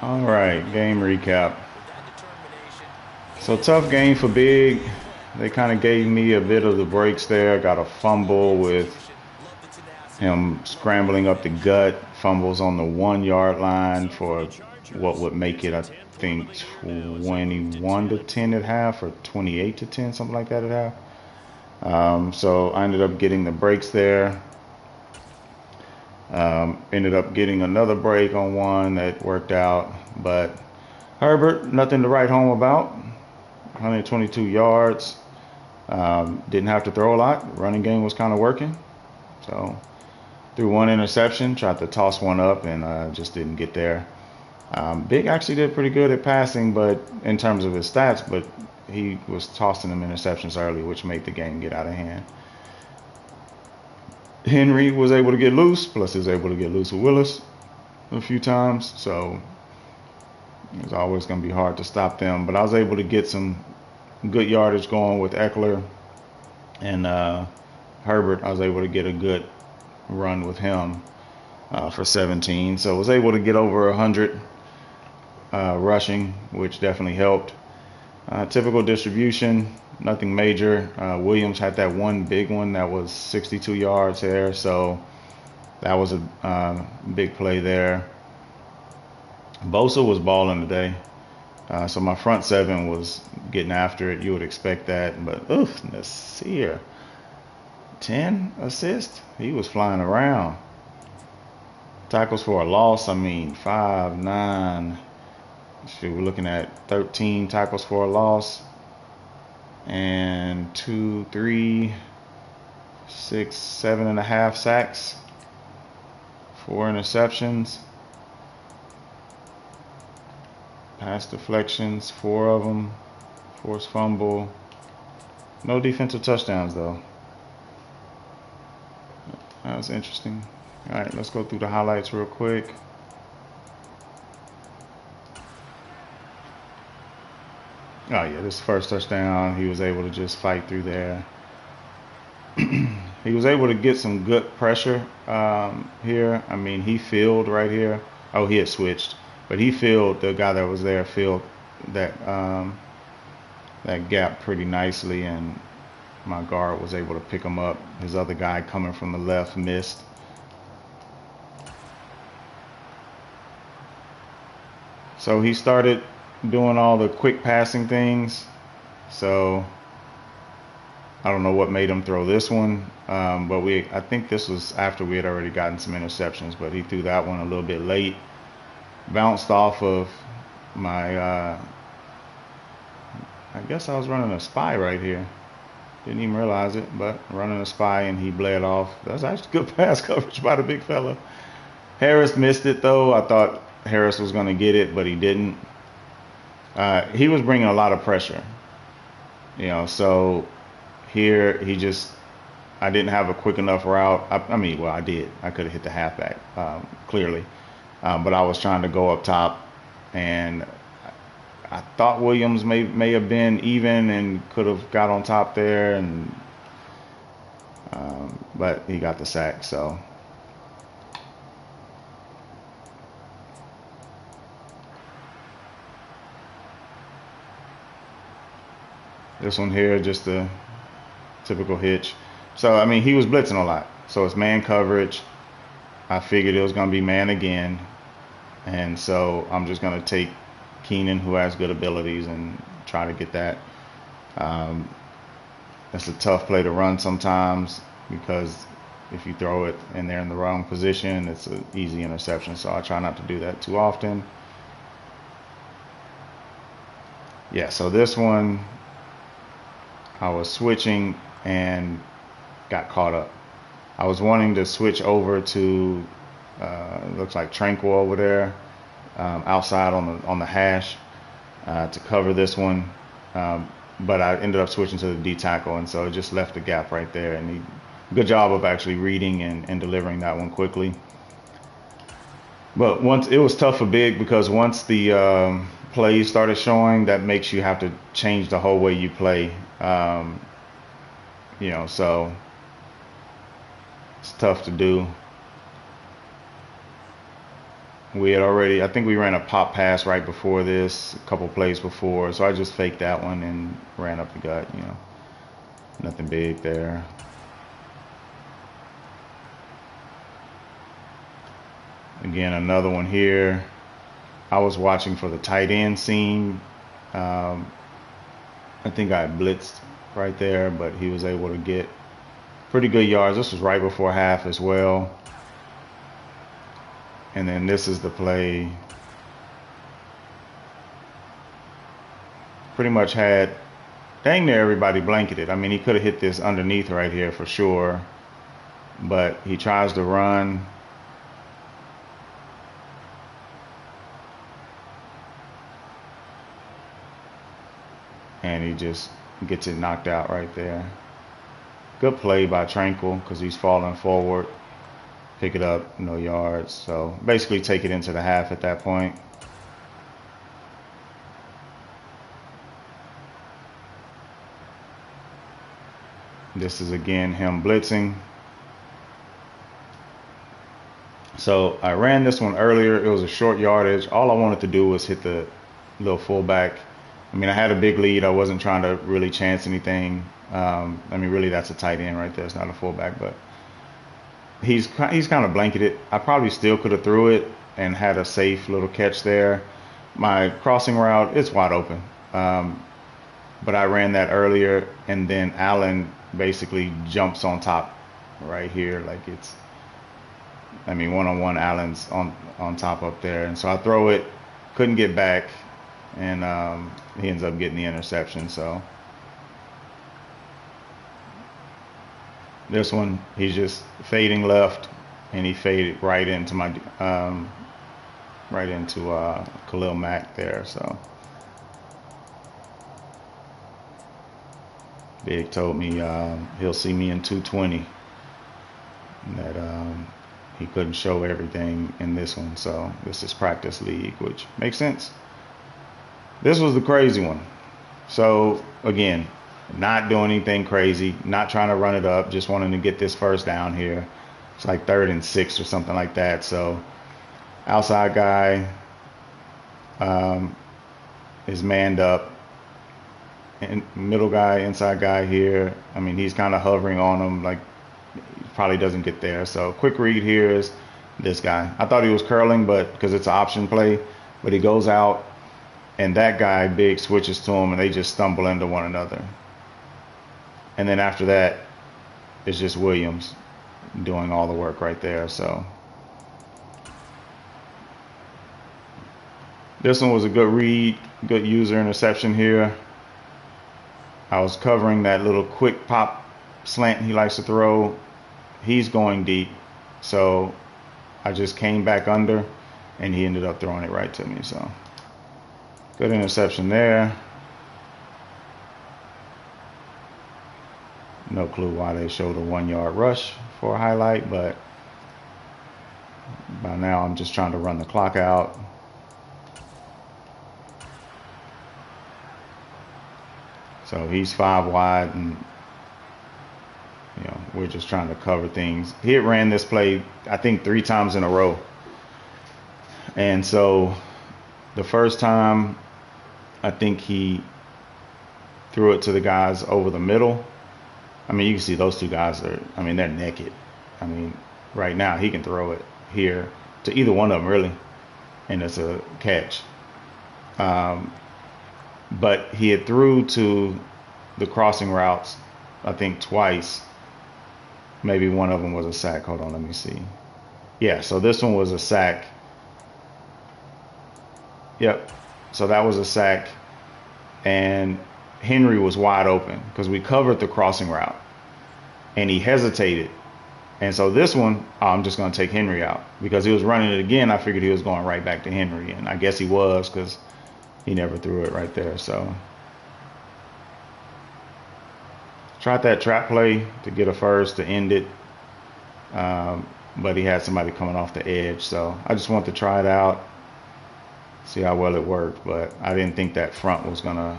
All right, game recap. So tough game for Big. They kind of gave me a bit of the breaks there. Got a fumble with him scrambling up the gut. Fumbles on the 1 yard line for what would make it, I think, 21 to 10 at half or 28 to 10, something like that at half. So I ended up getting the breaks there. Ended up getting another break on one that worked out. But Herbert, nothing to write home about. 122 yards. Didn't have to throw a lot. Running game was kind of working. So threw one interception, tried to toss one up, and just didn't get there. Big actually did pretty good at passing, but in terms of his stats, but he was tossing them interceptions early, which made the game get out of hand. Henry was able to get loose, plus he was able to get loose with Willis a few times, so it was always going to be hard to stop them. But I was able to get some good yardage going with Eckler, and Herbert, I was able to get a good run with him for 17. So I was able to get over 100 rushing, which definitely helped. Typical distribution, nothing major. Williams had that one big one that was 62 yards there, so that was a big play there. Bosa was balling today, so my front seven was getting after it. You would expect that, but Nasir, 10 assists. He was flying around. Tackles for a loss. I mean, 5, 9. We're looking at 13 tackles for a loss, and 2, 3, 6, 7.5 sacks, 4 interceptions, pass deflections, 4 of them, forced fumble, no defensive touchdowns though. That was interesting. All right, let's go through the highlights real quick. Oh yeah, this first touchdown, he was able to just fight through there. He was able to get some good pressure here. I mean, he filled right here. Oh, he had switched, but he filled, the guy that was there filled that that gap pretty nicely, and my guard was able to pick him up. His other guy coming from the left missed. So he started doing all the quick passing things. So I don't know what made him throw this one, but I think this was after we had already gotten some interceptions, but he threw that one a little bit late. Bounced off of my, I guess I was running a spy right here. Didn't even realize it, but running a spy, and he bled off. That's actually good pass coverage by the big fella. Harris missed it though. I thought Harris was going to get it, but he didn't. He was bringing a lot of pressure, so here I didn't have a quick enough route. I mean, well, I did. I could have hit the halfback, clearly. But I was trying to go up top, and I thought Williams may have been even and could have got on top there, and but he got the sack, so. This one here, just a typical hitch. So, I mean, he was blitzing a lot. So it's man coverage. I figured it was going to be man again. And so I'm just going to take Keenan, who has good abilities, and try to get that. It's a tough play to run sometimes because if you throw it and they're in the wrong position, it's an easy interception. So I try not to do that too often. Yeah, so this one, I was switching and got caught up. I was wanting to switch over to looks like Tranquil over there, outside on the hash to cover this one, but I ended up switching to the D tackle, and so it just left a gap right there. And good job of actually reading and delivering that one quickly. But once it was tough for Big, because once the plays started showing, that makes you have to change the whole way you play. So It's tough to do. We had already, I think we ran a pop pass right before this, a couple plays before, so I just faked that one and ran up the gut, you know. Nothing big there. Again, another one here. I was watching for the tight end seam. I think I blitzed right there, but he was able to get pretty good yards. This was right before half as well. And then this is the play. Pretty much had dang near everybody blanketed. I mean, he could have hit this underneath right here for sure, but he tries to run. And he just gets it knocked out right there. Good play by Tranquil because he's falling forward. Pick it up, no yards. So basically take it into the half at that point. This is again him blitzing. So I ran this one earlier. It was a short yardage. All I wanted to do was hit the little fullback. I mean, I had a big lead. I wasn't trying to really chance anything. I mean, really, that's a tight end right there. It's not a fullback, but he's kind of blanketed. I probably still could have threw it and had a safe little catch there. My crossing route, it's wide open. But I ran that earlier, and then Allen basically jumps on top right here. Like it's, I mean, one-on-one, Allen's on top up there. And so I throw it, couldn't get back, and he ends up getting the interception. So this one, he's just fading left, and he faded right into my Khalil Mack there. So Big told me he'll see me in 220. That he couldn't show everything in this one, so this is practice league, which makes sense. This was the crazy one. So again, not doing anything crazy, not trying to run it up, just wanting to get this first down here. It's like 3rd and 6 or something like that. So outside guy is manned up, and middle guy, inside guy here. I mean, he's kind of hovering on him, like probably doesn't get there. So quick read here is this guy. I thought he was curling, but because it's an option play, but he goes out, and that guy, Big, switches to him, and they just stumble into one another. And then after that, it's just Williams doing all the work right there. So this one was a good read, good user interception here. I was covering that little quick pop slant he likes to throw. He's going deep. So I just came back under, and he ended up throwing it right to me. So good interception there. No clue why they showed a 1-yard rush for a highlight, but by now I'm just trying to run the clock out. So he's 5 wide, and you know, we're just trying to cover things. He had ran this play, I think, 3 times in a row. And so the first time, I think he threw it to the guys over the middle. I mean, you can see those 2 guys are, I mean, they're naked. I mean, right now he can throw it here to either one of them, really, and it's a catch. But he had threw to the crossing routes, I think, twice. Maybe one of them was a sack. Hold on, let me see. Yeah, so this one was a sack. Yep, so that was a sack. And Henry was wide open because we covered the crossing route, and he hesitated. And so this one, I'm just going to take Henry out because he was running it again. I figured he was going right back to Henry, and I guess he was because he never threw it right there. So tried that trap play to get a first to end it, but he had somebody coming off the edge. So I just wanted to try it out, see how well it worked, but I didn't think that front was gonna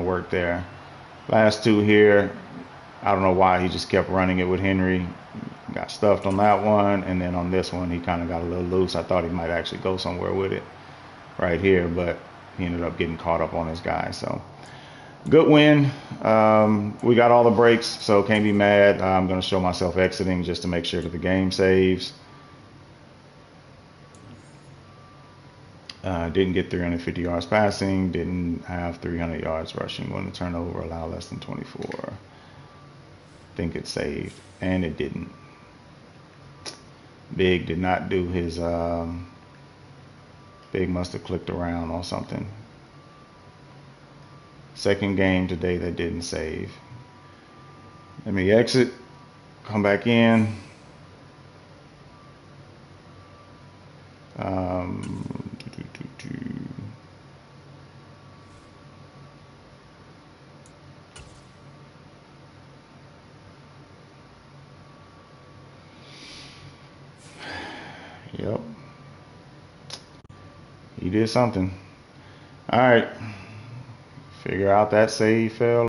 work there. Last 2 here, I don't know why he just kept running it with Henry. got stuffed on that one, and then on this one he kind of got a little loose. I thought he might actually go somewhere with it right here, but he ended up getting caught up on his guy. So good win. We got all the breaks, so can't be mad. I'm going to show myself exiting just to make sure that the game saves. Didn't get 350 yards passing, didn't have 300 yards rushing. When the turnover, allow less than 24. Think it saved, and it didn't. Big did not do his, Big must have clicked around on something. Second game today that didn't save. Let me exit, come back in. Yep. He did something. All right. Figure out that save failed.